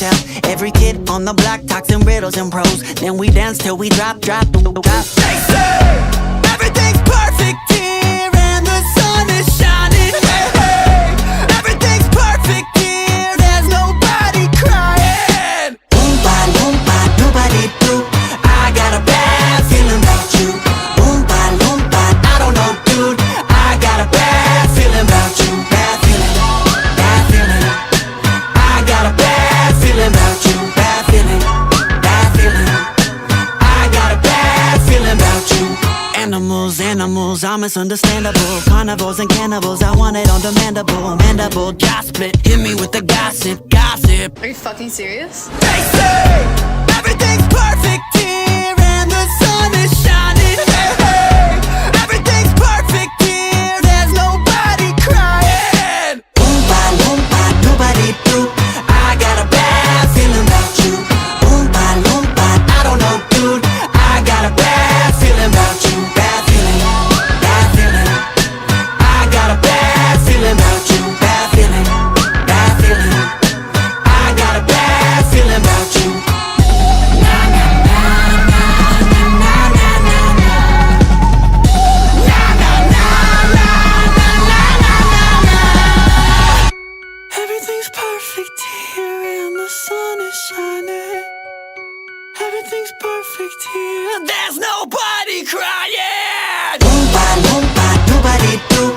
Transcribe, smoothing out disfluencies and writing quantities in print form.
hotel. Every kid on the block talks in riddles and prose. Then we dance till we drop. They say everything's perfect here and the sun is shining. Hey, hey. Everything's perfect here, there's nobody crying. Oompa loompa doobity doo. I got a bad feeling about you. Oompa loompa, I don't know, dude. I got a bad feeling about you. Bad feeling, bad feeling. I got a bad feeling about you. Bad feeling, bad feeling. I got a bad feeling about you. Animals are misunderstandable. Carnivores and cannibals, I want it on demandable. Mandible, jaw split, hit me with the gossip. Are you fucking serious? They say everything's perfect here and the sun is shining. Hey, hey. Everything's perfect here, there's nobody crying. Oompa loompa doobity doo. I got a bad feeling about you. Oompa loompa, I don't know, dude. I got a bad feeling about you. Bad feeling, bad feeling. I got a bad feeling about you. Bad feeling, bad feeling. I got a bad feeling about you. Na na na na na na na na na. Na na na na na na na na. Everything's perfect here and the sun is shining. Everything's perfect here, there's nobody crying. Oompa loompa doobity doo.